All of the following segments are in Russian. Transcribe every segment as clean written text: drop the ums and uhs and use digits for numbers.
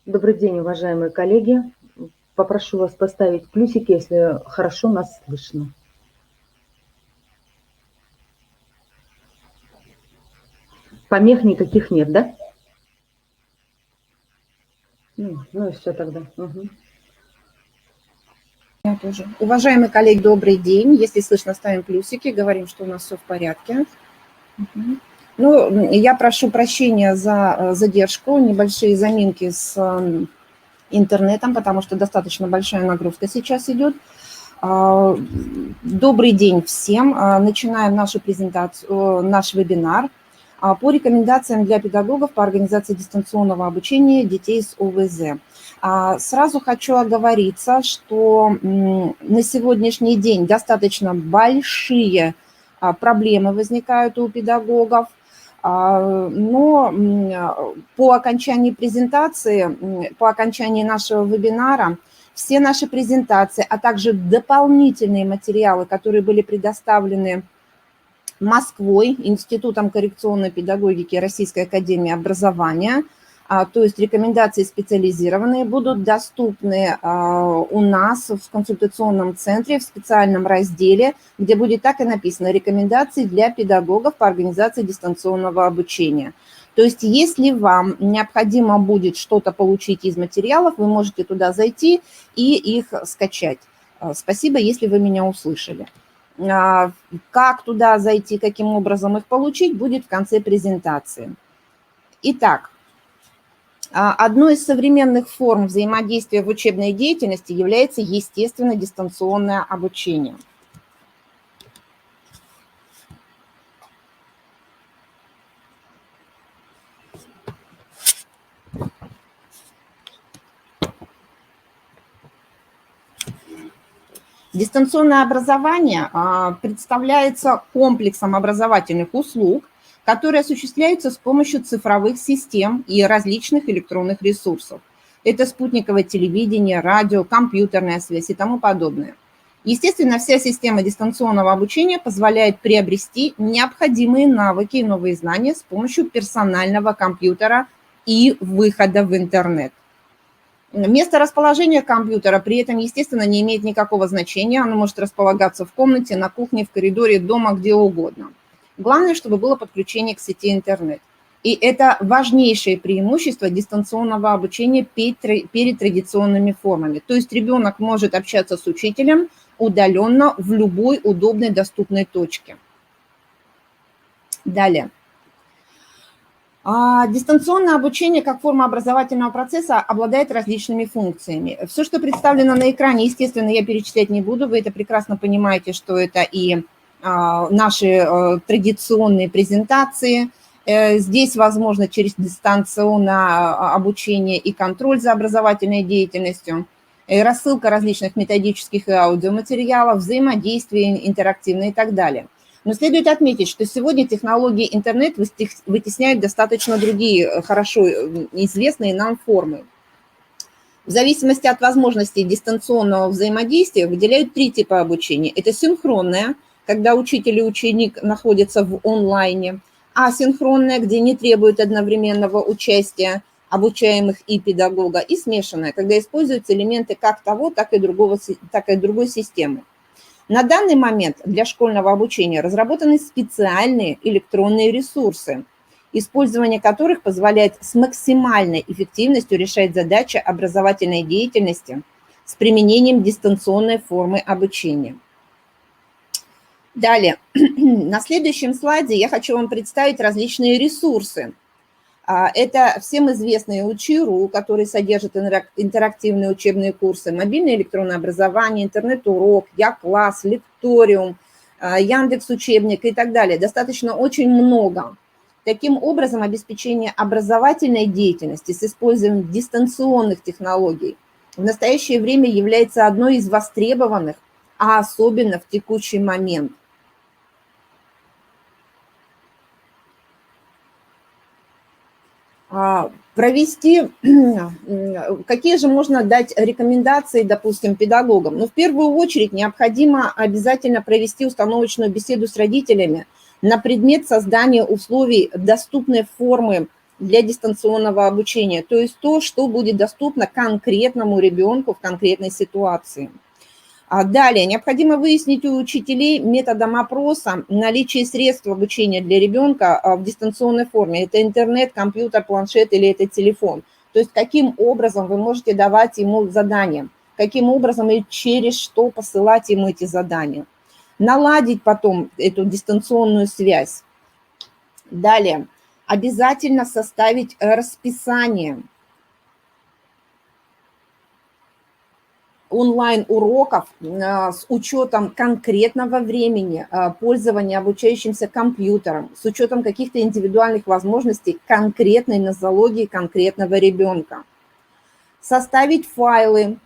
Добрый день, уважаемые коллеги. Попрошу вас поставить плюсики, если хорошо нас слышно. Помех никаких нет, да? Ну и все тогда. Угу. Я тоже. Уважаемые коллеги, добрый день. Если слышно, ставим плюсики, говорим, что у нас все в порядке. Угу. Ну, я прошу прощения за задержку, небольшие заминки с интернетом, потому что достаточно большая нагрузка сейчас идет. Добрый день всем. Начинаем нашу презентацию, наш вебинар по рекомендациям для педагогов по организации дистанционного обучения детей с ОВЗ. Сразу хочу оговориться, что на сегодняшний день достаточно большие проблемы возникают у педагогов, но по окончании презентации, по окончании нашего вебинара, все наши презентации, а также дополнительные материалы, которые были предоставлены Москвой, Институтом коррекционной педагогики Российской академии образования, то есть рекомендации специализированные, будут доступны у нас в консультационном центре в специальном разделе, где будет так и написано «Рекомендации для педагогов по организации дистанционного обучения». То есть если вам необходимо будет что-то получить из материалов, вы можете туда зайти и их скачать. Спасибо, если вы меня услышали. Как туда зайти, каким образом их получить, будет в конце презентации. Итак, одной из современных форм взаимодействия в учебной деятельности является, естественно, дистанционное обучение. Дистанционное образование представляется комплексом образовательных услуг, которые осуществляются с помощью цифровых систем и различных электронных ресурсов. Это спутниковое телевидение, радио, компьютерная связь и тому подобное. Естественно, вся система дистанционного обучения позволяет приобрести необходимые навыки и новые знания с помощью персонального компьютера и выхода в интернет. Место расположения компьютера при этом, естественно, не имеет никакого значения. Оно может располагаться в комнате, на кухне, в коридоре, дома, где угодно. Главное, чтобы было подключение к сети интернет. И это важнейшее преимущество дистанционного обучения перед традиционными формами. То есть ребенок может общаться с учителем удаленно в любой удобной, доступной точке. Далее. Дистанционное обучение как форма образовательного процесса обладает различными функциями. Все, что представлено на экране, естественно, я перечислять не буду. Вы это прекрасно понимаете, что это и наши традиционные презентации. Здесь возможно через дистанционное обучение и контроль за образовательной деятельностью, рассылка различных методических и аудиоматериалов, взаимодействие интерактивное и так далее. Но следует отметить, что сегодня технологии интернет вытесняют достаточно другие хорошо известные нам формы. В зависимости от возможностей дистанционного взаимодействия выделяют три типа обучения. Это синхронное, когда учитель и ученик находятся в онлайне, асинхронное, где не требует одновременного участия обучаемых и педагога, и смешанное, когда используются элементы как того, так и другой системы. На данный момент для школьного обучения разработаны специальные электронные ресурсы, использование которых позволяет с максимальной эффективностью решать задачи образовательной деятельности с применением дистанционной формы обучения. Далее, на следующем слайде я хочу вам представить различные ресурсы. Это всем известные Учи.ру, который содержит интерактивные учебные курсы, мобильное электронное образование, интернет-урок, Я-класс, Лекториум, Яндекс.Учебник и так далее. Достаточно очень много. Таким образом, обеспечение образовательной деятельности с использованием дистанционных технологий в настоящее время является одной из востребованных, а особенно в текущий момент. Какие же можно дать рекомендации, допустим, педагогам? Ну, в первую очередь необходимо обязательно провести установочную беседу с родителями на предмет создания условий доступной формы для дистанционного обучения, то есть то, что будет доступно конкретному ребенку в конкретной ситуации. Далее, необходимо выяснить у учителей методом опроса наличие средств обучения для ребенка в дистанционной форме. Это интернет, компьютер, планшет или это телефон. То есть каким образом вы можете давать ему задания, каким образом и через что посылать ему эти задания. Наладить потом эту дистанционную связь. Далее, обязательно составить расписание онлайн-уроков с учетом конкретного времени пользования обучающимся компьютером, с учетом каких-то индивидуальных возможностей конкретной нозологии конкретного ребенка. Составить файлы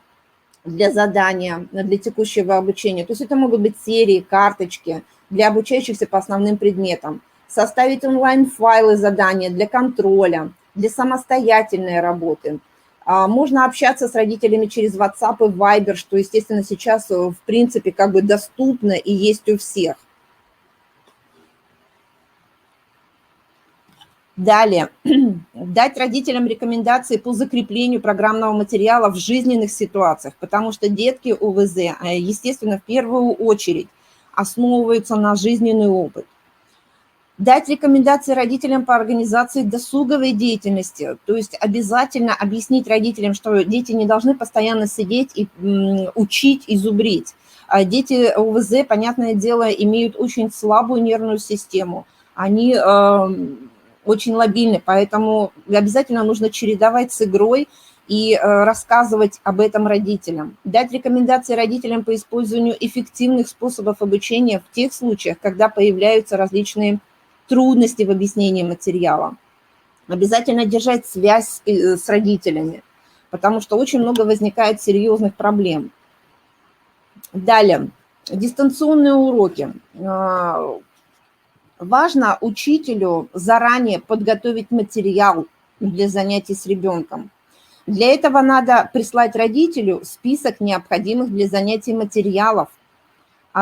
для задания, для текущего обучения. То есть это могут быть серии, карточки для обучающихся по основным предметам. Составить онлайн-файлы задания для контроля, для самостоятельной работы. Можно общаться с родителями через WhatsApp и Viber, что, естественно, сейчас, в принципе, как бы доступно и есть у всех. Далее, дать родителям рекомендации по закреплению программного материала в жизненных ситуациях, потому что детки ОВЗ, естественно, в первую очередь основываются на жизненный опыт. Дать рекомендации родителям по организации досуговой деятельности, то есть обязательно объяснить родителям, что дети не должны постоянно сидеть и учить и зубрить. Дети ОВЗ, понятное дело, имеют очень слабую нервную систему, они очень лобильны, поэтому обязательно нужно чередовать с игрой и рассказывать об этом родителям. Дать рекомендации родителям по использованию эффективных способов обучения в тех случаях, когда появляются различные трудности в объяснении материала. Обязательно держать связь с родителями, потому что очень много возникает серьезных проблем. Далее, дистанционные уроки. Важно учителю заранее подготовить материал для занятий с ребенком. Для этого надо прислать родителю список необходимых для занятий материалов,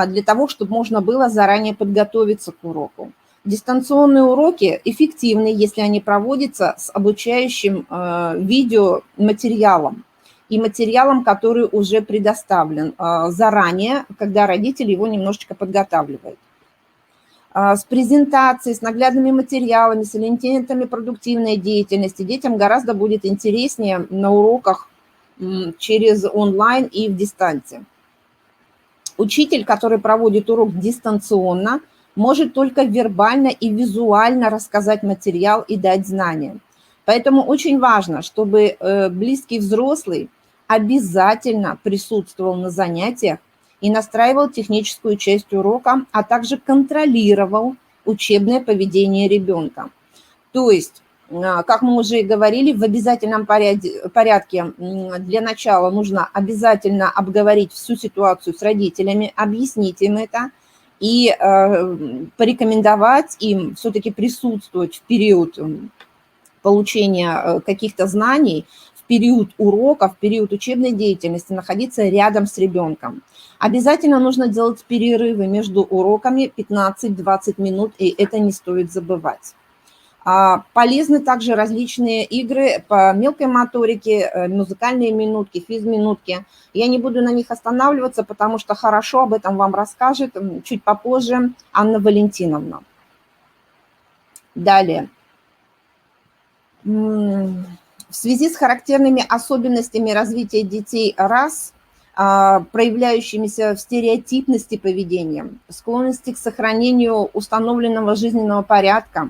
для того, чтобы можно было заранее подготовиться к уроку. Дистанционные уроки эффективны, если они проводятся с обучающим видеоматериалом и материалом, который уже предоставлен заранее, когда родитель его немножечко подготавливает. С презентацией, с наглядными материалами, с элементами продуктивной деятельности детям гораздо будет интереснее на уроках через онлайн и в дистанции. Учитель, который проводит урок дистанционно, может только вербально и визуально рассказать материал и дать знания. Поэтому очень важно, чтобы близкий взрослый обязательно присутствовал на занятиях и настраивал техническую часть урока, а также контролировал учебное поведение ребенка. То есть, как мы уже и говорили, в обязательном порядке для начала нужно обязательно обговорить всю ситуацию с родителями, объяснить им это и порекомендовать им все-таки присутствовать в период получения каких-то знаний, в период урока, в период учебной деятельности, находиться рядом с ребенком. Обязательно нужно делать перерывы между уроками 15-20 минут, и это не стоит забывать. Полезны также различные игры по мелкой моторике, музыкальные минутки, физминутки. Я не буду на них останавливаться, потому что хорошо об этом вам расскажет чуть попозже Анна Валентиновна. Далее. В связи с характерными особенностями развития детей РАС, проявляющимися в стереотипности поведения, склонности к сохранению установленного жизненного порядка,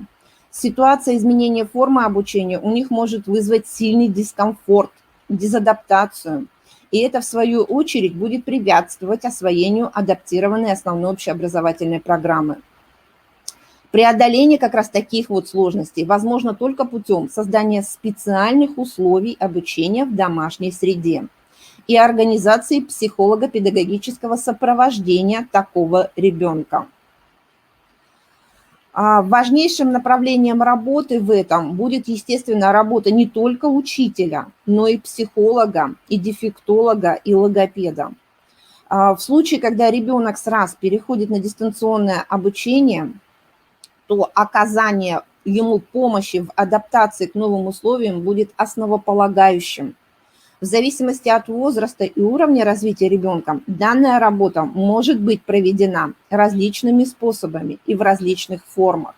ситуация изменения формы обучения у них может вызвать сильный дискомфорт, дезадаптацию, и это, в свою очередь, будет препятствовать освоению адаптированной основной общеобразовательной программы. Преодоление как раз таких вот сложностей возможно только путем создания специальных условий обучения в домашней среде и организации психолого-педагогического сопровождения такого ребенка. Важнейшим направлением работы в этом будет, естественно, работа не только учителя, но и психолога, и дефектолога, и логопеда. В случае, когда ребенок сразу переходит на дистанционное обучение, то оказание ему помощи в адаптации к новым условиям будет основополагающим. В зависимости от возраста и уровня развития ребенка данная работа может быть проведена различными способами и в различных формах.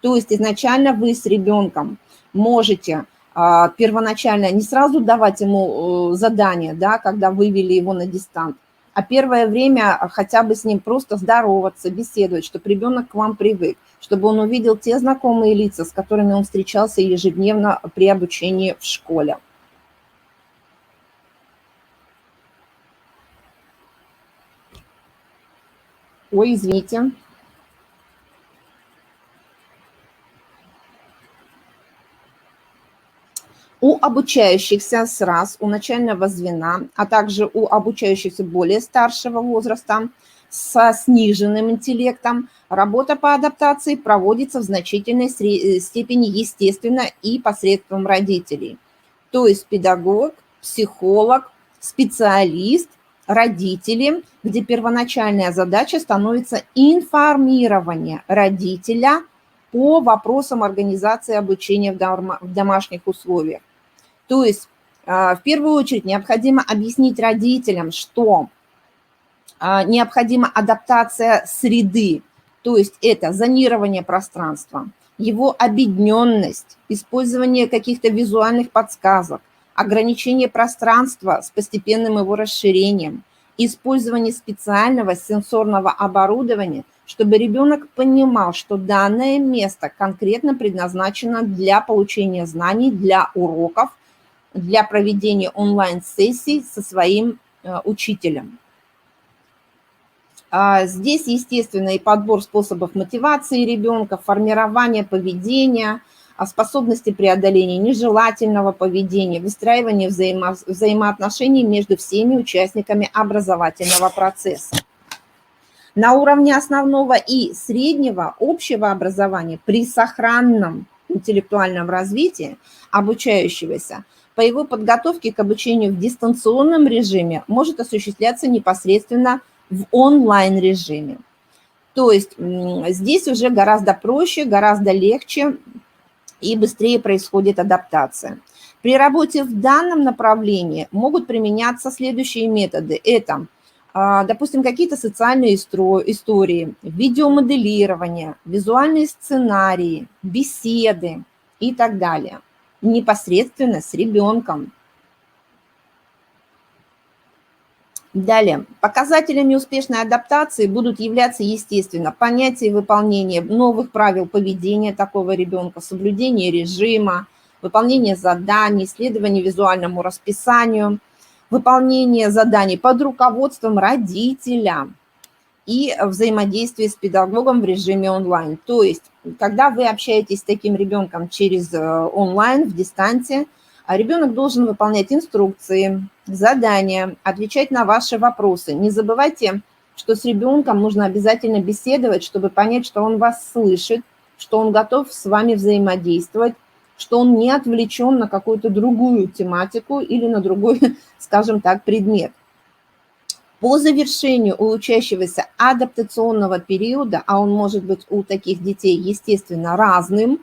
То есть изначально вы с ребенком можете первоначально не сразу давать ему задание, да, когда вывели его на дистант, а первое время хотя бы с ним просто здороваться, беседовать, чтобы ребенок к вам привык, чтобы он увидел те знакомые лица, с которыми он встречался ежедневно при обучении в школе. Ой, извините. У обучающихся у начального звена, а также у обучающихся более старшего возраста со сниженным интеллектом работа по адаптации проводится в значительной степени естественно и посредством родителей. То есть педагог, психолог, специалист, родители, где первоначальная задача становится информирование родителя по вопросам организации обучения в домашних условиях. То есть в первую очередь необходимо объяснить родителям, что необходима адаптация среды, то есть это зонирование пространства, его объединенность, использование каких-то визуальных подсказок, ограничение пространства с постепенным его расширением, использование специального сенсорного оборудования, чтобы ребенок понимал, что данное место конкретно предназначено для получения знаний, для уроков, для проведения онлайн-сессий со своим учителем. Здесь, естественно, и подбор способов мотивации ребенка, формирование поведения, способности преодоления нежелательного поведения, выстраивание взаимоотношений между всеми участниками образовательного процесса. На уровне основного и среднего общего образования при сохранном интеллектуальном развитии обучающегося по его подготовке к обучению в дистанционном режиме может осуществляться непосредственно в онлайн-режиме. То есть здесь уже гораздо проще, гораздо легче и быстрее происходит адаптация. При работе в данном направлении могут применяться следующие методы. Это, допустим, какие-то социальные истории, видеомоделирование, визуальные сценарии, беседы и так далее. Непосредственно с ребенком. Далее, показателями успешной адаптации будут являться, естественно, понятие выполнения новых правил поведения такого ребенка, соблюдение режима, выполнение заданий, следование визуальному расписанию, выполнение заданий под руководством родителя и взаимодействие с педагогом в режиме онлайн. То есть, когда вы общаетесь с таким ребенком через онлайн, в дистанте, ребенок должен выполнять инструкции, задания, отвечать на ваши вопросы. Не забывайте, что с ребенком нужно обязательно беседовать, чтобы понять, что он вас слышит, что он готов с вами взаимодействовать, что он не отвлечен на какую-то другую тематику или на другой, скажем так, предмет. По завершению у учащегося адаптационного периода, а он может быть у таких детей, естественно, разным,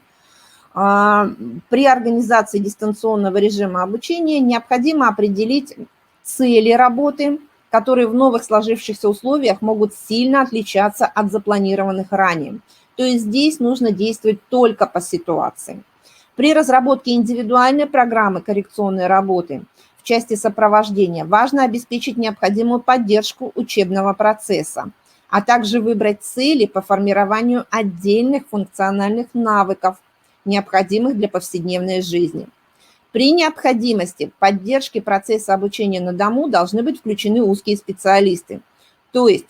при организации дистанционного режима обучения необходимо определить цели работы, которые в новых сложившихся условиях могут сильно отличаться от запланированных ранее. То есть здесь нужно действовать только по ситуации. При разработке индивидуальной программы коррекционной работы в части сопровождения важно обеспечить необходимую поддержку учебного процесса, а также выбрать цели по формированию отдельных функциональных навыков, необходимых для повседневной жизни. При необходимости поддержки процесса обучения на дому должны быть включены узкие специалисты. То есть,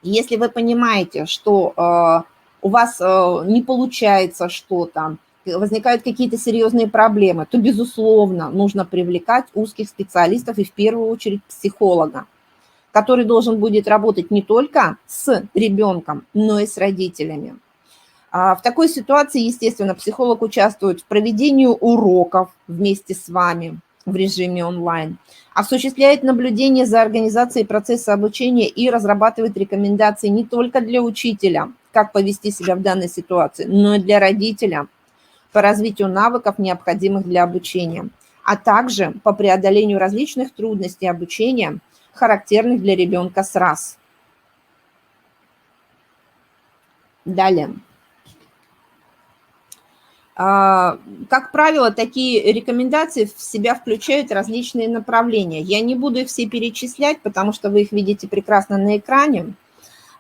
если вы понимаете, что у вас не получается что-то, возникают какие-то серьезные проблемы, то, безусловно, нужно привлекать узких специалистов и в первую очередь психолога, который должен будет работать не только с ребенком, но и с родителями. В такой ситуации, естественно, психолог участвует в проведении уроков вместе с вами в режиме онлайн, осуществляет наблюдение за организацией процесса обучения и разрабатывает рекомендации не только для учителя, как повести себя в данной ситуации, но и для родителя по развитию навыков, необходимых для обучения, а также по преодолению различных трудностей обучения, характерных для ребенка с РАС. Далее. Как правило, такие рекомендации в себя включают различные направления. Я не буду их все перечислять, потому что вы их видите прекрасно на экране.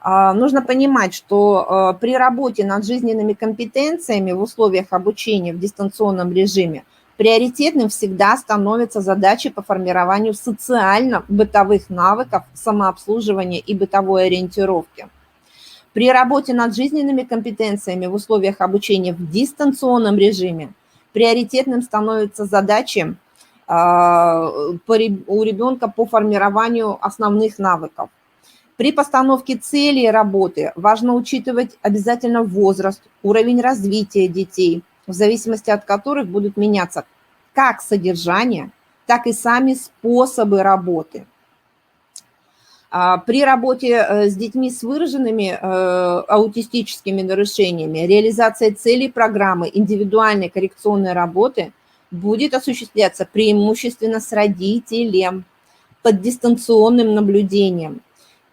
Нужно понимать, что при работе над жизненными компетенциями в условиях обучения в дистанционном режиме приоритетным всегда становится задача по формированию социально-бытовых навыков самообслуживания и бытовой ориентировки. При работе над жизненными компетенциями в условиях обучения в дистанционном режиме приоритетным становится задача у ребенка по формированию основных навыков. При постановке целей работы важно учитывать обязательно возраст, уровень развития детей, в зависимости от которых будут меняться как содержание, так и сами способы работы. При работе с детьми с выраженными аутистическими нарушениями реализация целей программы индивидуальной коррекционной работы будет осуществляться преимущественно с родителем под дистанционным наблюдением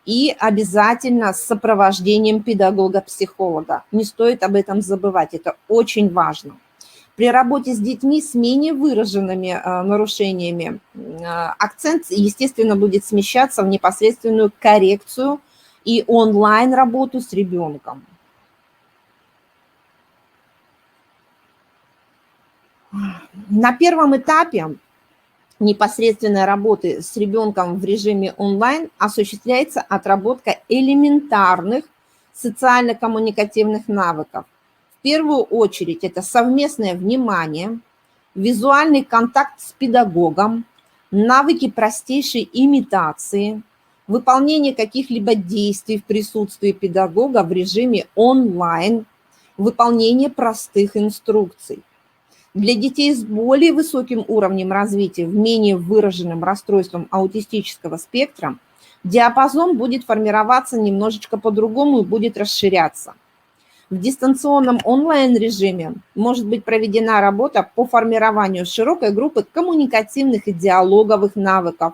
и обязательно с сопровождением педагога-психолога. Не стоит об этом забывать, это очень важно. При работе с детьми с менее выраженными нарушениями акцент, естественно, будет смещаться в непосредственную коррекцию и онлайн-работу с ребенком. На первом этапе непосредственной работы с ребенком в режиме онлайн осуществляется отработка элементарных социально-коммуникативных навыков. В первую очередь это совместное внимание, визуальный контакт с педагогом, навыки простейшей имитации, выполнение каких-либо действий в присутствии педагога в режиме онлайн, выполнение простых инструкций. Для детей с более высоким уровнем развития, в менее выраженным расстройством аутистического спектра, диапазон будет формироваться немножечко по-другому и будет расширяться. В дистанционном онлайн-режиме может быть проведена работа по формированию широкой группы коммуникативных и диалоговых навыков,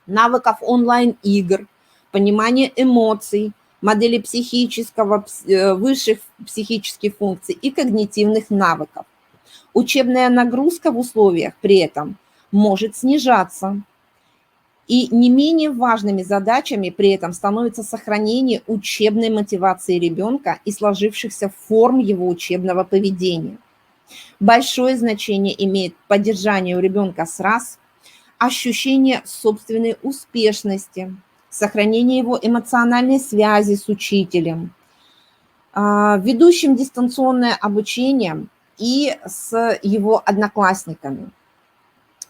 навыков онлайн-игр, понимания эмоций, модели психического, высших психических функций и когнитивных навыков. Учебная нагрузка в условиях при этом может снижаться. И не менее важными задачами при этом становится сохранение учебной мотивации ребенка и сложившихся форм его учебного поведения. Большое значение имеет поддержание у ребенка с РАС, ощущение собственной успешности, сохранение его эмоциональной связи с учителем, ведущим дистанционное обучение и с его одноклассниками.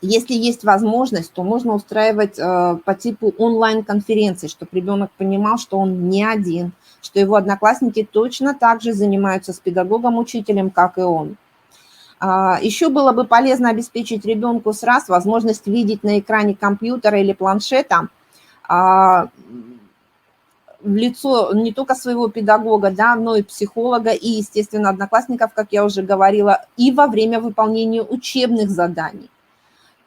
Если есть возможность, то можно устраивать по типу онлайн-конференций, чтобы ребенок понимал, что он не один, что его одноклассники точно так же занимаются с педагогом-учителем, как и он. Еще было бы полезно обеспечить ребенку с РАС возможность видеть на экране компьютера или планшета в лицо не только своего педагога, да, но и психолога, и, естественно, одноклассников, как я уже говорила, и во время выполнения учебных заданий.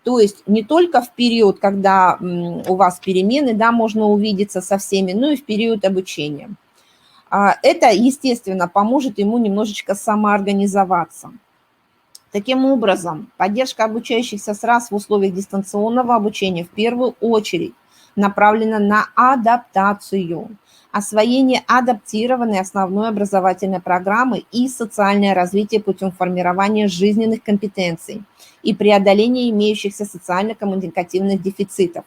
То есть не только в период, когда у вас перемены, да, можно увидеться со всеми, но и в период обучения. Это, естественно, поможет ему немножечко самоорганизоваться. Таким образом, поддержка обучающихся с РАС в условиях дистанционного обучения в первую очередь направлена на адаптацию, освоение адаптированной основной образовательной программы и социальное развитие путем формирования жизненных компетенций и преодоления имеющихся социально-коммуникативных дефицитов.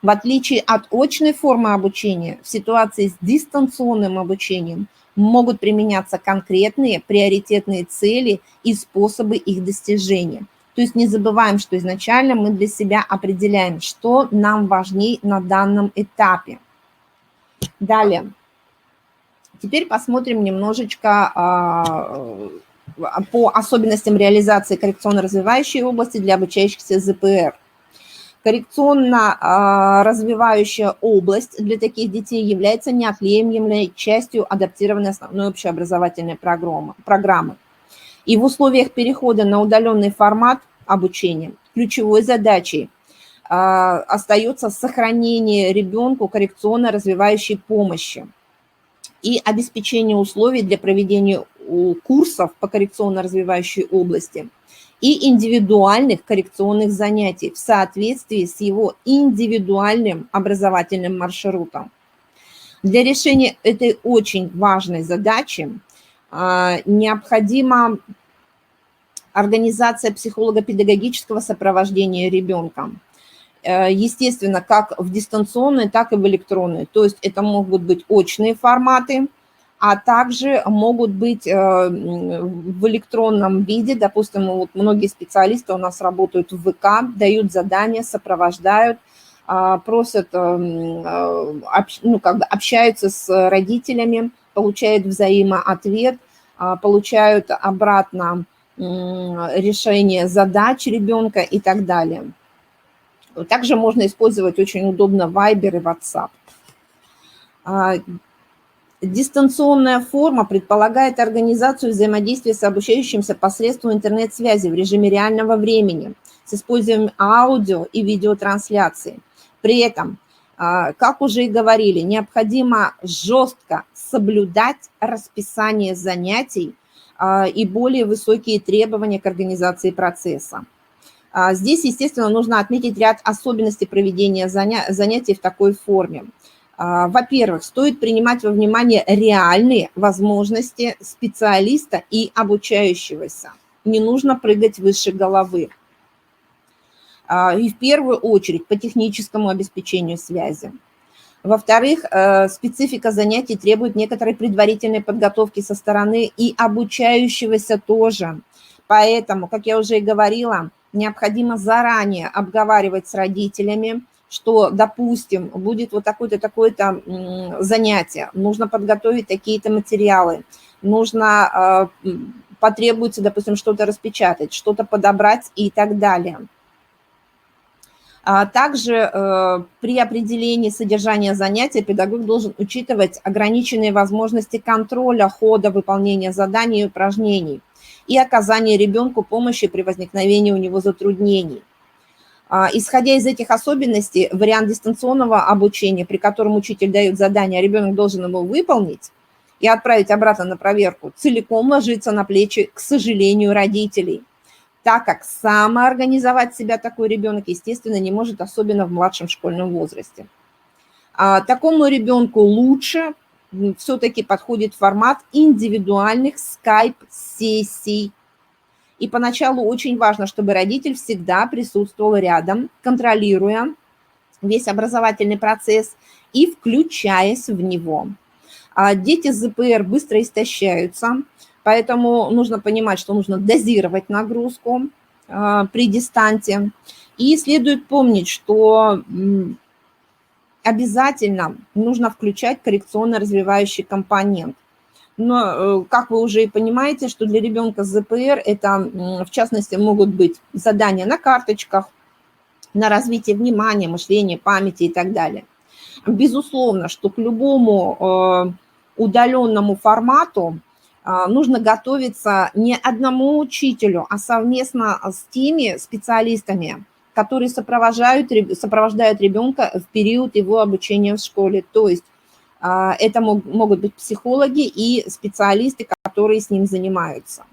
В отличие от очной формы обучения, в ситуации с дистанционным обучением могут применяться конкретные приоритетные цели и способы их достижения. То есть не забываем, что изначально мы для себя определяем, что нам важнее на данном этапе. Далее. Теперь посмотрим немножечко по особенностям реализации коррекционно-развивающей области для обучающихся ЗПР. Коррекционно-развивающая область для таких детей является неотъемлемой частью адаптированной основной общеобразовательной программы. И в условиях перехода на удаленный формат обучения ключевой задачей остается сохранение ребенку коррекционно-развивающей помощи и обеспечение условий для проведения курсов по коррекционно-развивающей области и индивидуальных коррекционных занятий в соответствии с его индивидуальным образовательным маршрутом. Для решения этой очень важной задачи необходима организация психолого-педагогического сопровождения ребенка. Естественно, как в дистанционной, так и в электронной. То есть это могут быть очные форматы, а также могут быть в электронном виде. Допустим, вот многие специалисты у нас работают в ВК, дают задания, сопровождают, просят, общаются с родителями, получают взаимоответ, получают обратно решение задач ребенка и так далее. Также можно использовать очень удобно Viber и WhatsApp. Дистанционная форма предполагает организацию взаимодействия с обучающимся посредством интернет-связи в режиме реального времени с использованием аудио и видеотрансляции. При этом, как уже и говорили, необходимо жестко соблюдать расписание занятий и более высокие требования к организации процесса. Здесь, естественно, нужно отметить ряд особенностей проведения занятий в такой форме. Во-первых, стоит принимать во внимание реальные возможности специалиста и обучающегося. Не нужно прыгать выше головы. И в первую очередь по техническому обеспечению связи. Во-вторых, специфика занятий требует некоторой предварительной подготовки со стороны и обучающегося тоже. Поэтому, как я уже и говорила, необходимо заранее обговаривать с родителями, что, допустим, будет вот такое-то, такое-то занятие, нужно подготовить такие-то материалы, нужно, потребуется, допустим, что-то распечатать, что-то подобрать и так далее. Также при определении содержания занятия педагог должен учитывать ограниченные возможности контроля хода выполнения заданий и упражнений и оказания ребенку помощи при возникновении у него затруднений. Исходя из этих особенностей, вариант дистанционного обучения, при котором учитель дает задание, а ребенок должен его выполнить и отправить обратно на проверку, целиком ложится на плечи, к сожалению, родителей, так как самоорганизовать себя такой ребенок, естественно, не может, особенно в младшем школьном возрасте. Такому ребенку лучше все-таки подходит формат индивидуальных скайп-сессий. И поначалу очень важно, чтобы родитель всегда присутствовал рядом, контролируя весь образовательный процесс и включаясь в него. Дети с ЗПР быстро истощаются, поэтому нужно понимать, что нужно дозировать нагрузку при дистанте. И следует помнить, что обязательно нужно включать коррекционно-развивающий компонент. Но, как вы уже и понимаете, что для ребенка с ЗПР это, в частности, могут быть задания на карточках, на развитие внимания, мышления, памяти и так далее. Безусловно, что к любому удаленному формату нужно готовиться не одному учителю, а совместно с теми специалистами, которые сопровождают ребенка в период его обучения в школе. То есть это могут быть психологи и специалисты, которые с ним занимаются.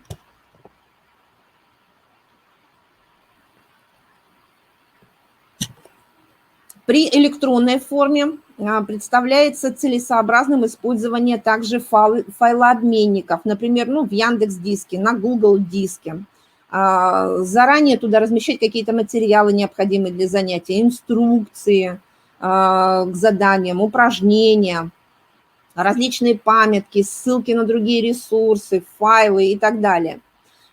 При электронной форме представляется целесообразным использование также файлообменников, например, в Яндекс.Диске, на Google.Диске. Заранее туда размещать какие-то материалы, необходимые для занятия, инструкции к заданиям, упражнения, различные памятки, ссылки на другие ресурсы, файлы и так далее.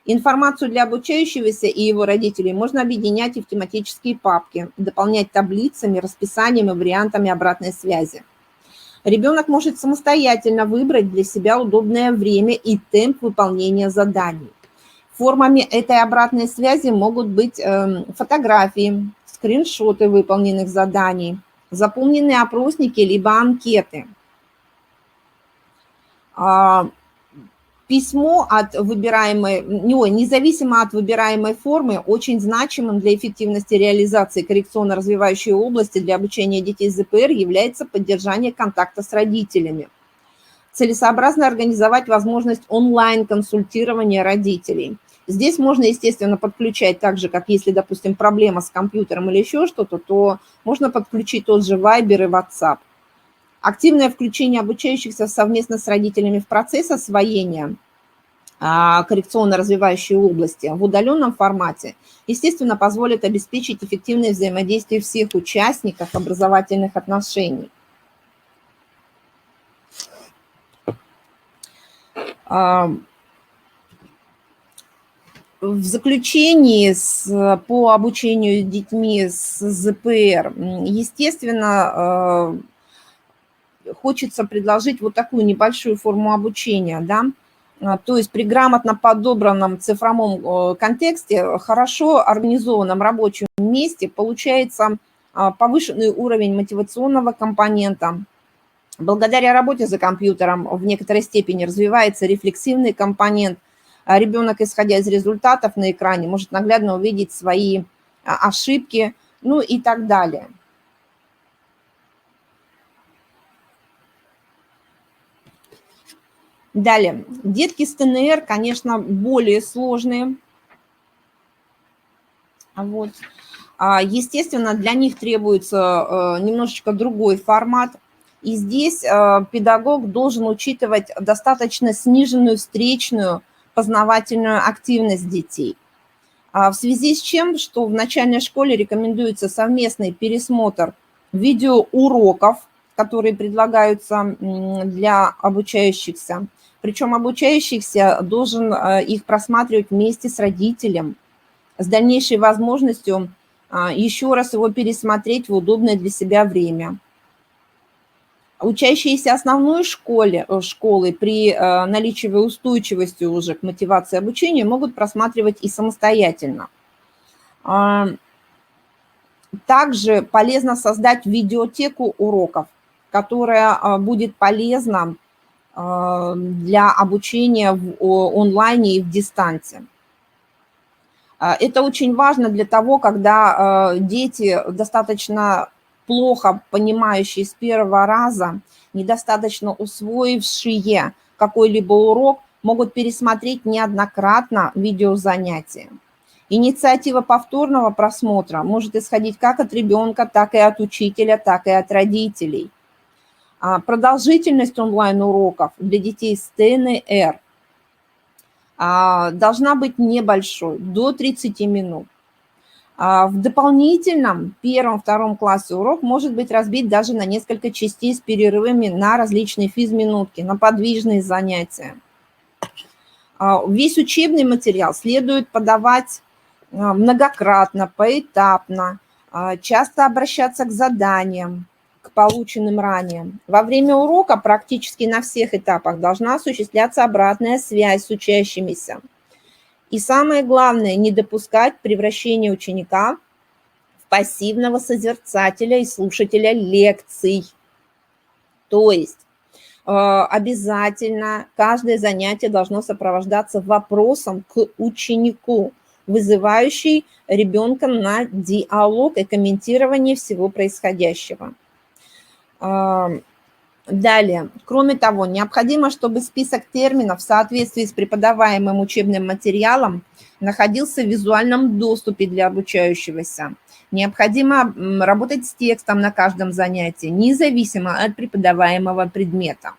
Информацию для обучающегося и его родителей можно объединять и в тематические папки, дополнять таблицами, расписанием и вариантами обратной связи. Ребенок может самостоятельно выбрать для себя удобное время и темп выполнения заданий. Формами этой обратной связи могут быть фотографии, скриншоты выполненных заданий, заполненные опросники либо анкеты. Письмо от выбираемой, независимо от выбираемой формы, очень значимым для эффективности реализации коррекционно-развивающей области для обучения детей с ЗПР является поддержание контакта с родителями. Целесообразно организовать возможность онлайн-консультирования родителей. Здесь можно, естественно, подключать так же, как если, допустим, проблема с компьютером или еще что-то, то можно подключить тот же Viber и WhatsApp. Активное включение обучающихся совместно с родителями в процесс освоения коррекционно-развивающей области в удаленном формате, естественно, позволит обеспечить эффективное взаимодействие всех участников образовательных отношений. В заключении по обучению детьми с ЗПР, естественно, хочется предложить вот такую небольшую форму обучения, да, то есть при грамотно подобранном цифровом контексте, хорошо организованном рабочем месте получается повышенный уровень мотивационного компонента. Благодаря работе за компьютером в некоторой степени развивается рефлексивный компонент. Ребенок, исходя из результатов на экране, может наглядно увидеть свои ошибки, ну и так далее. Далее. Детки с ТНР, конечно, более сложные. Вот. Естественно, для них требуется немножечко другой формат. И здесь педагог должен учитывать достаточно сниженную встречную познавательную активность детей. В связи с чем, что в начальной школе рекомендуется совместный пересмотр видеоуроков, которые предлагаются для обучающихся. Причем обучающихся должен их просматривать вместе с родителем, с дальнейшей возможностью еще раз его пересмотреть в удобное для себя время. Учащиеся основной школы при наличии устойчивости уже к мотивации обучения могут просматривать и самостоятельно. Также полезно создать видеотеку уроков, которая будет полезна для обучения в онлайне и в дистанции. Это очень важно для того, когда дети достаточно плохо понимающие с первого раза, недостаточно усвоившие какой-либо урок, могут пересмотреть неоднократно видеозанятия. Инициатива повторного просмотра может исходить как от ребенка, так и от учителя, так и от родителей. Продолжительность онлайн-уроков для детей с ТНР должна быть небольшой, до 30 минут. В дополнительном первом-втором классе урок может быть разбит даже на несколько частей с перерывами на различные физминутки, на подвижные занятия. Весь учебный материал следует подавать многократно, поэтапно, часто обращаться к заданиям, к полученным ранее. Во время урока практически на всех этапах должна осуществляться обратная связь с учащимися. И самое главное, не допускать превращения ученика в пассивного созерцателя и слушателя лекций. То есть обязательно каждое занятие должно сопровождаться вопросом к ученику, вызывающий ребенка на диалог и комментирование всего происходящего. Далее, кроме того, необходимо, чтобы список терминов в соответствии с преподаваемым учебным материалом находился в визуальном доступе для обучающегося. Необходимо работать с текстом на каждом занятии, независимо от преподаваемого предмета.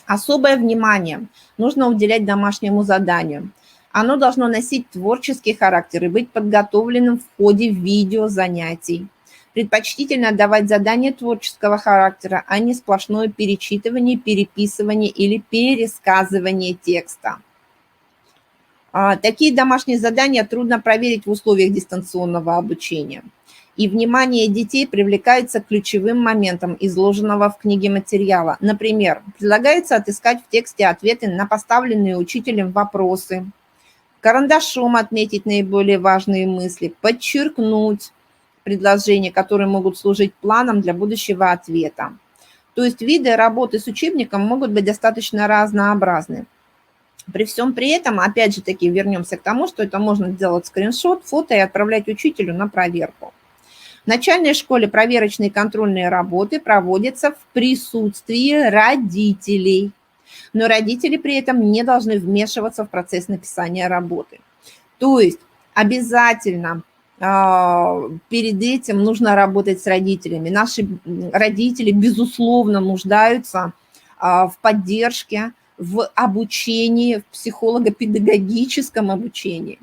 Особое внимание нужно уделять домашнему заданию. Оно должно носить творческий характер и быть подготовленным в ходе видеозанятий. Предпочтительно давать задания творческого характера, а не сплошное перечитывание, переписывание или пересказывание текста. Такие домашние задания трудно проверить в условиях дистанционного обучения. И внимание детей привлекается к ключевым моментам изложенного в книге материала. Например, предлагается отыскать в тексте ответы на поставленные учителем вопросы, карандашом отметить наиболее важные мысли, подчеркнуть, предложения, которые могут служить планом для будущего ответа. То есть виды работы с учебником могут быть достаточно разнообразны. При всем при этом, опять же таки, вернемся к тому, что это можно сделать скриншот, фото и отправлять учителю на проверку. В начальной школе проверочные и контрольные работы проводятся в присутствии родителей, но родители при этом не должны вмешиваться в процесс написания работы. То есть обязательно перед этим нужно работать с родителями. Наши родители, безусловно, нуждаются в поддержке, в обучении, в психолого-педагогическом обучении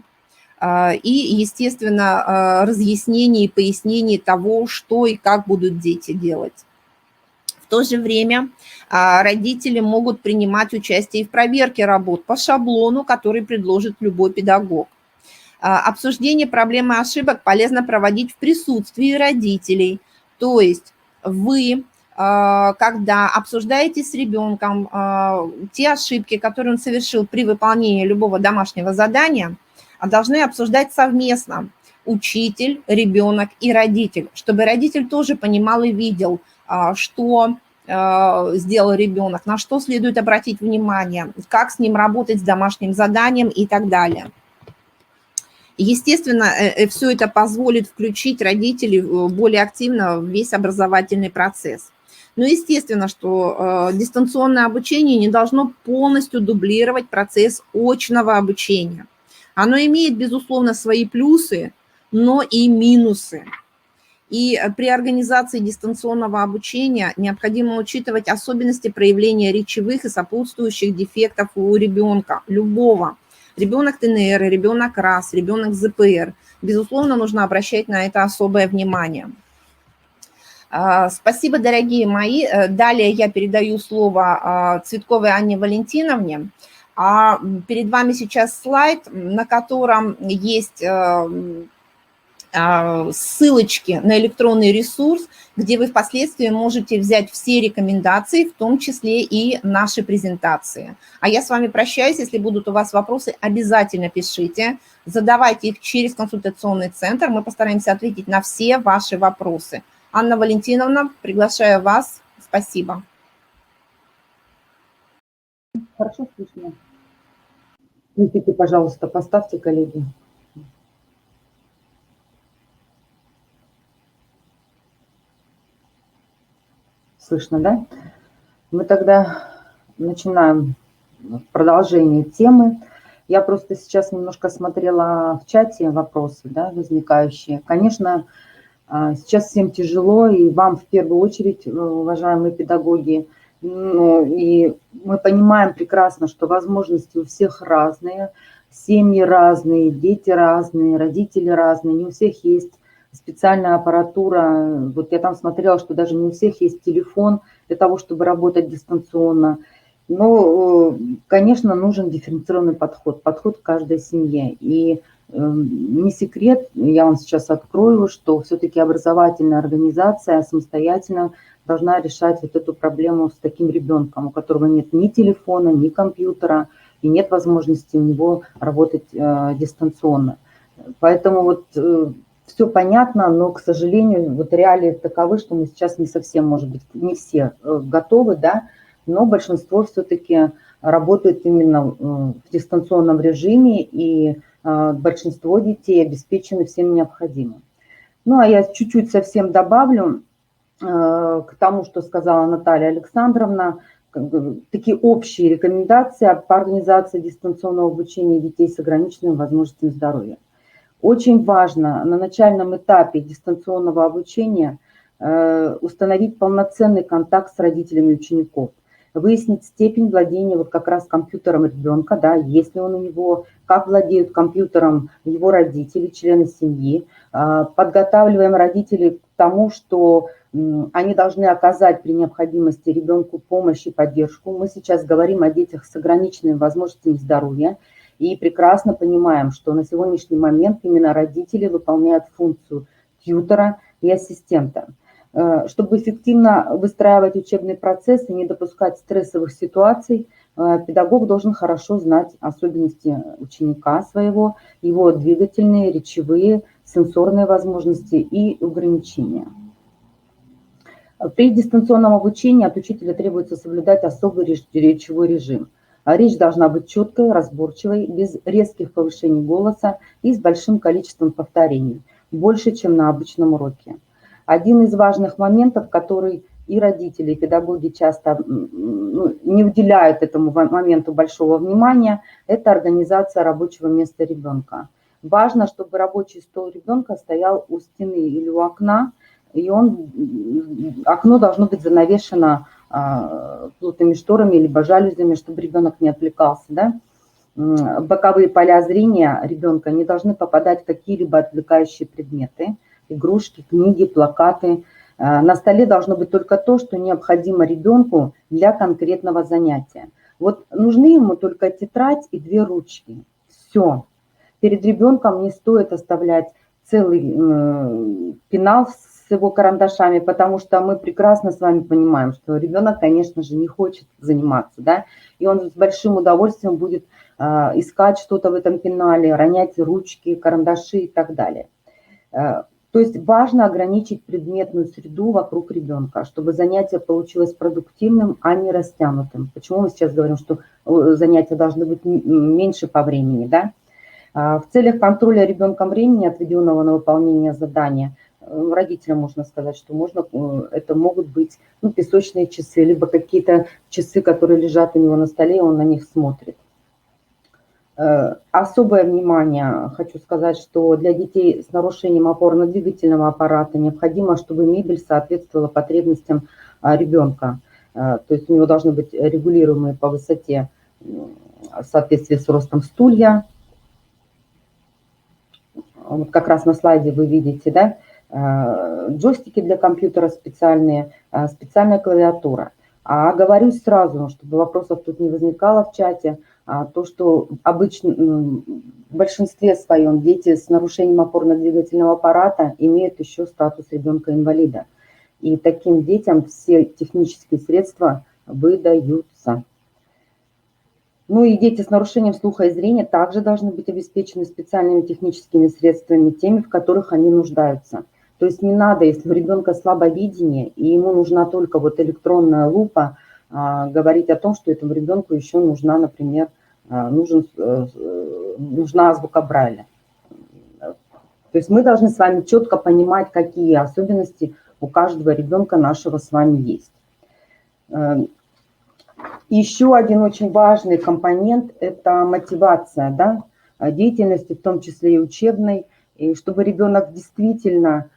и, естественно, разъяснении и пояснении того, что и как будут дети делать. В то же время родители могут принимать участие и в проверке работ по шаблону, который предложит любой педагог. Обсуждение проблем и ошибок полезно проводить в присутствии родителей. То есть вы, когда обсуждаете с ребенком те ошибки, которые он совершил при выполнении любого домашнего задания, должны обсуждать совместно учитель, ребенок и родитель, чтобы родитель тоже понимал и видел, что сделал ребенок, на что следует обратить внимание, как с ним работать с домашним заданием и так далее. Естественно, все это позволит включить родителей более активно в весь образовательный процесс. Но естественно, что дистанционное обучение не должно полностью дублировать процесс очного обучения. Оно имеет, безусловно, свои плюсы, но и минусы. И при организации дистанционного обучения необходимо учитывать особенности проявления речевых и сопутствующих дефектов у ребенка, любого. Ребенок ТНР, ребенок РАС, ребенок ЗПР. Безусловно, нужно обращать на это особое внимание. Спасибо, дорогие мои. Далее я передаю слово Цветковой Анне Валентиновне. Перед вами сейчас слайд, на котором есть ссылочки на электронный ресурс, где вы впоследствии можете взять все рекомендации, в том числе и наши презентации. А я с вами прощаюсь. Если будут у вас вопросы, обязательно пишите, задавайте их через консультационный центр. Мы постараемся ответить на все ваши вопросы. Анна Валентиновна, приглашаю вас. Спасибо. Хорошо слышно. Никите, пожалуйста, поставьте, коллеги. Слышно, да? Мы тогда начинаем продолжение темы. Я просто сейчас немножко смотрела в чате вопросы, да, возникающие. Конечно, сейчас всем тяжело, и вам в первую очередь, уважаемые педагоги. И мы понимаем прекрасно, что возможности у всех разные, семьи разные, дети разные, родители разные, не у всех есть специальная аппаратура. Вот я там смотрела, что даже не у всех есть телефон для того, чтобы работать дистанционно. Но, конечно, нужен дифференцированный подход к каждой семье. И не секрет, я вам сейчас открою, что все-таки образовательная организация самостоятельно должна решать вот эту проблему с таким ребенком, у которого нет ни телефона, ни компьютера, и нет возможности у него работать дистанционно. Поэтому вот все понятно, но, к сожалению, вот реалии таковы, что мы сейчас не совсем, может быть, не все готовы, да, но большинство все-таки работает именно в дистанционном режиме, и большинство детей обеспечены всем необходимым. Ну, а я чуть-чуть совсем добавлю к тому, что сказала Наталья Александровна, такие общие рекомендации по организации дистанционного обучения детей с ограниченными возможностями здоровья. Очень важно на начальном этапе дистанционного обучения установить полноценный контакт с родителями учеников, выяснить степень владения вот как раз компьютером ребенка, да, есть ли он у него, как владеют компьютером его родители, члены семьи. Подготавливаем родителей к тому, что они должны оказать при необходимости ребенку помощь и поддержку. Мы сейчас говорим о детях с ограниченными возможностями здоровья и прекрасно понимаем, что на сегодняшний момент именно родители выполняют функцию тьютера и ассистента. Чтобы эффективно выстраивать учебный процесс и не допускать стрессовых ситуаций, педагог должен хорошо знать особенности ученика своего, его двигательные, речевые, сенсорные возможности и ограничения. При дистанционном обучении от учителя требуется соблюдать особый речевой режим. Речь должна быть четкой, разборчивой, без резких повышений голоса и с большим количеством повторений, больше, чем на обычном уроке. Один из важных моментов, который и родители, и педагоги часто не уделяют этому моменту большого внимания, это организация рабочего места ребенка. Важно, чтобы рабочий стол ребенка стоял у стены или у окна, и окно должно быть занавешено плотными шторами либо жалюзями, чтобы ребенок не отвлекался. Да? Боковые поля зрения ребенка не должны попадать в какие-либо отвлекающие предметы, игрушки, книги, плакаты. На столе должно быть только то, что необходимо ребенку для конкретного занятия. Вот нужны ему только тетрадь и 2 ручки. Все. Перед ребенком не стоит оставлять целый пенал с его карандашами, потому что мы прекрасно с вами понимаем, что ребенок, конечно же, не хочет заниматься, да, и он с большим удовольствием будет искать что-то в этом пенале, ронять ручки, карандаши и так далее. То есть важно ограничить предметную среду вокруг ребенка, чтобы занятие получилось продуктивным, а не растянутым. Почему мы сейчас говорим, что занятия должны быть меньше по времени, да? В целях контроля ребенком времени, отведенного на выполнение задания, родителям можно сказать, что это могут быть песочные часы, либо какие-то часы, которые лежат у него на столе, и он на них смотрит. Особое внимание хочу сказать, что для детей с нарушением опорно-двигательного аппарата необходимо, чтобы мебель соответствовала потребностям ребенка. То есть у него должны быть регулируемые по высоте в соответствии с ростом стулья. Вот как раз на слайде вы видите, да, джойстики для компьютера специальные, специальная клавиатура. А оговорюсь сразу, чтобы вопросов тут не возникало в чате, то, что обычно в большинстве своем дети с нарушением опорно-двигательного аппарата имеют еще статус ребенка-инвалида. И таким детям все технические средства выдаются. Ну и дети с нарушением слуха и зрения также должны быть обеспечены специальными техническими средствами, теми, в которых они нуждаются. То есть не надо, если у ребенка слабовидение, и ему нужна только вот электронная лупа, говорить о том, что этому ребенку еще нужна, например, нужна азбука Брайля. То есть мы должны с вами четко понимать, какие особенности у каждого ребенка нашего с вами есть. Еще один очень важный компонент – это мотивация, да, деятельности, в том числе и учебной. И чтобы ребенок действительно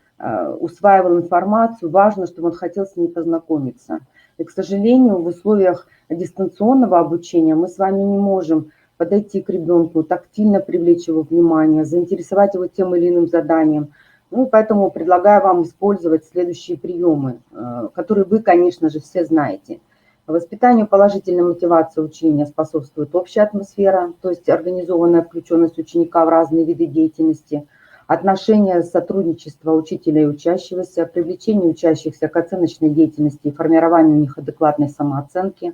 усваивал информацию, важно, чтобы он хотел с ней познакомиться. И, к сожалению, в условиях дистанционного обучения мы с вами не можем подойти к ребенку, тактильно привлечь его внимание, заинтересовать его тем или иным заданием. Ну, поэтому предлагаю вам использовать следующие приемы, которые вы, конечно же, все знаете. Воспитанию положительной мотивации учения способствует общая атмосфера, то есть организованная включенность ученика в разные виды деятельности, отношения сотрудничества учителя и учащегося, привлечение учащихся к оценочной деятельности и формированию у них адекватной самооценки.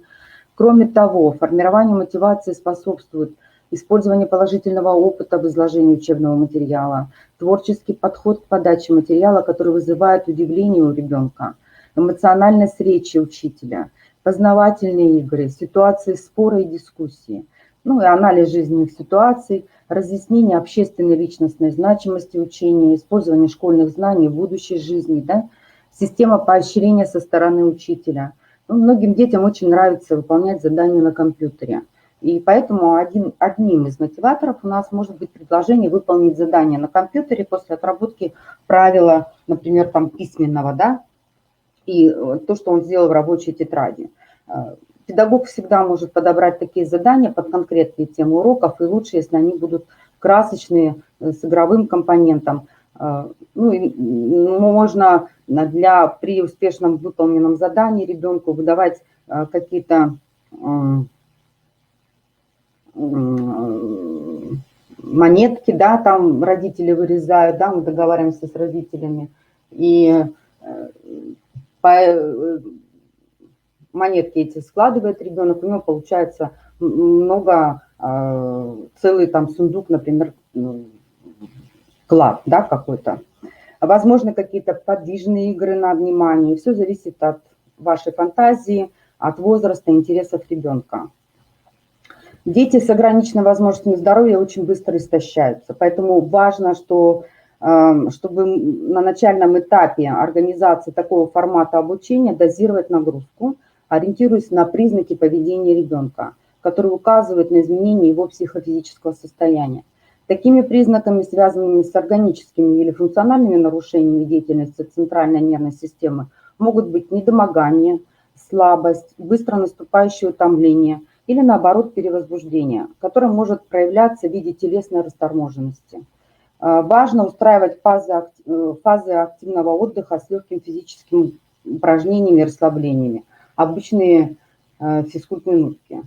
Кроме того, формированию мотивации способствует использование положительного опыта в изложении учебного материала, творческий подход к подаче материала, который вызывает удивление у ребенка, эмоциональность речи учителя, познавательные игры, ситуации спора и дискуссии, ну и анализ жизненных ситуаций, разъяснение общественной личностной значимости учения, использование школьных знаний в будущей жизни, да, система поощрения со стороны учителя. Ну, многим детям очень нравится выполнять задания на компьютере. И поэтому одним из мотиваторов у нас может быть предложение выполнить задание на компьютере после отработки правила, например, там письменного, да, и то, что он сделал в рабочей тетради. Педагог всегда может подобрать такие задания под конкретные темы уроков, и лучше, если они будут красочные, с игровым компонентом. Ну, и можно при успешном выполненном задании ребенку выдавать какие-то монетки, да, там родители вырезают, да, мы договариваемся с родителями, и монетки эти складывает ребенок, у него получается много, целый там сундук, например, вклад, да, какой-то. Возможно, какие-то подвижные игры на внимание. Все зависит от вашей фантазии, от возраста, интересов ребенка. Дети с ограниченными возможностями здоровья очень быстро истощаются, поэтому важно, что, чтобы на начальном этапе организации такого формата обучения дозировать нагрузку, ориентируясь на признаки поведения ребенка, которые указывают на изменение его психофизического состояния. Такими признаками, связанными с органическими или функциональными нарушениями деятельности центральной нервной системы, могут быть недомогание, слабость, быстро наступающее утомление или, наоборот, перевозбуждение, которое может проявляться в виде телесной расторможенности. Важно устраивать фазы активного отдыха с легким физическим упражнениями и расслаблениями, обычные физкульт-минутки.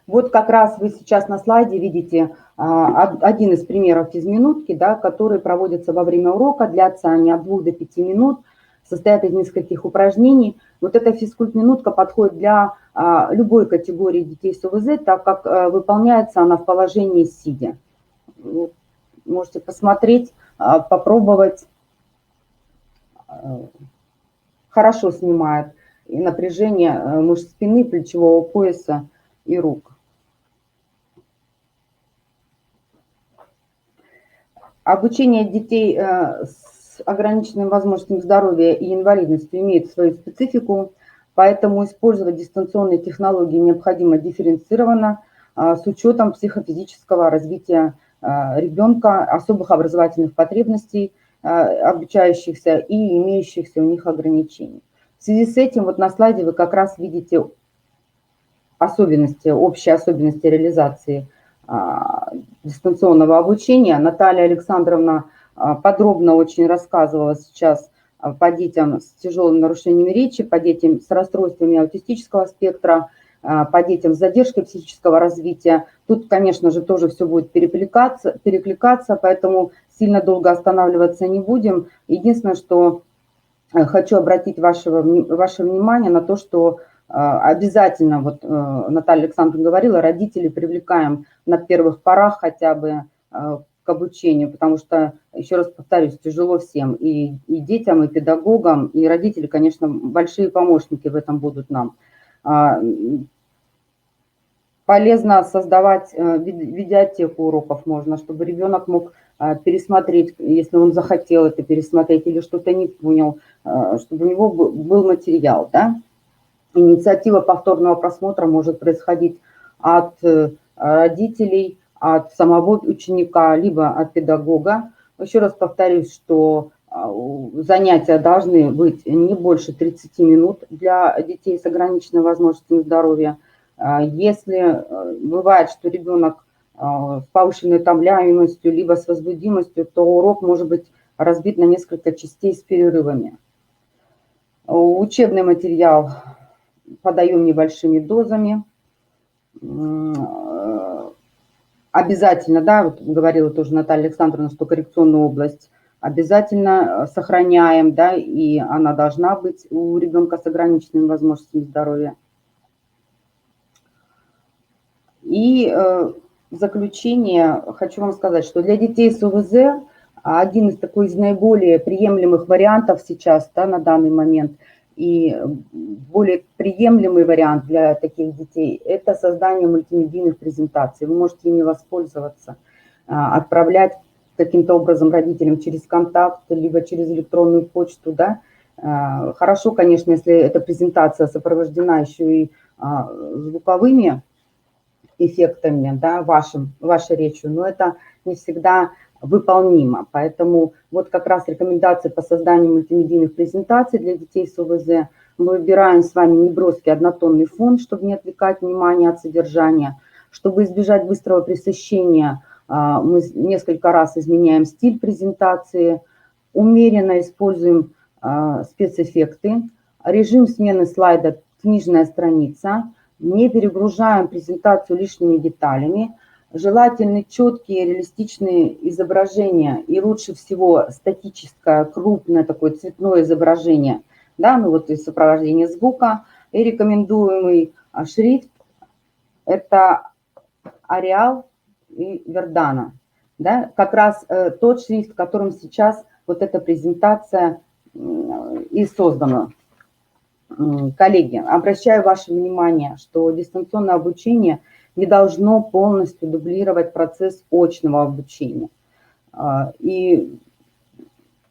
Вот как раз вы сейчас на слайде видите один из примеров физминутки, да, которые проводятся во время урока, длятся они от 2 до 5 минут, состоят из нескольких упражнений. Вот эта физкульт-минутка подходит для любой категории детей с ОВЗ, так как выполняется она в положении сидя. Вот, можете посмотреть, попробовать. Хорошо снимает и напряжение мышц спины, плечевого пояса и рук. Обучение детей с ограниченными возможностями здоровья и инвалидностью имеет свою специфику, поэтому использовать дистанционные технологии необходимо дифференцированно с учетом психофизического развития ребенка, особых образовательных потребностей обучающихся и имеющихся у них ограничений. В связи с этим вот на слайде вы как раз видите особенности, общие особенности реализации дистанционного обучения. Наталья Александровна подробно очень рассказывала сейчас по детям с тяжелыми нарушениями речи, по детям с расстройствами аутистического спектра, по детям с задержкой психического развития. Тут, конечно же, тоже все будет перекликаться, поэтому сильно долго останавливаться не будем. Единственное, что хочу обратить ваше внимание на то, что обязательно, вот Наталья Александровна говорила, родителей привлекаем на первых порах хотя бы к обучению, потому что, еще раз повторюсь, тяжело всем, и детям, и педагогам, и родители, конечно, большие помощники в этом будут нам. Полезно создавать видеотеку уроков можно, чтобы ребенок мог пересмотреть, если он захотел это пересмотреть или что-то не понял, чтобы у него был материал, да? Инициатива повторного просмотра может происходить от родителей, от самого ученика, либо от педагога. Еще раз повторюсь, что занятия должны быть не больше 30 минут для детей с ограниченными возможностями здоровья. Если бывает, что ребенок с повышенной утомляемостью, либо с возбудимостью, то урок может быть разбит на несколько частей с перерывами. Учебный материал подаем небольшими дозами. Обязательно, да, вот говорила тоже Наталья Александровна, что коррекционную область обязательно сохраняем, да, и она должна быть у ребенка с ограниченными возможностями здоровья. И в заключение хочу вам сказать, что для детей с ОВЗ один из такой из наиболее приемлемых вариантов сейчас, да, на данный момент, и более приемлемый вариант для таких детей – это создание мультимедийных презентаций. Вы можете ими воспользоваться, отправлять каким-то образом родителям через контакт, либо через электронную почту. Да? Хорошо, конечно, если эта презентация сопровождена еще и звуковыми эффектами, да, вашей речью, но это не всегда выполнимо. Поэтому вот как раз рекомендации по созданию мультимедийных презентаций для детей с ОВЗ. Мы выбираем с вами неброский однотонный фон, чтобы не отвлекать внимание от содержания. Чтобы избежать быстрого пресыщения, мы несколько раз изменяем стиль презентации, умеренно используем спецэффекты, режим смены слайда «Книжная страница», не перегружаем презентацию лишними деталями, желательны четкие реалистичные изображения и лучше всего статическое, крупное такое цветное изображение, да, ну вот из сопровождения звука, и рекомендуемый шрифт – это Arial и Вердана. Да? Как раз тот шрифт, которым сейчас вот эта презентация и создана. Коллеги, обращаю ваше внимание, что дистанционное обучение не должно полностью дублировать процесс очного обучения. И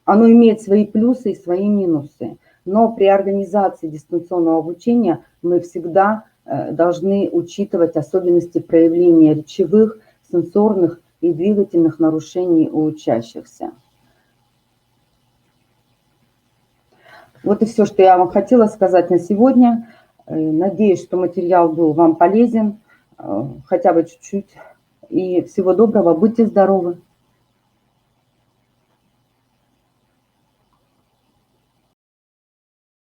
оно имеет свои плюсы и свои минусы. Но при организации дистанционного обучения мы всегда должны учитывать особенности проявления речевых, сенсорных и двигательных нарушений у учащихся. Вот и все, что я вам хотела сказать на сегодня. Надеюсь, что материал был вам полезен, хотя бы чуть-чуть. И всего доброго, будьте здоровы!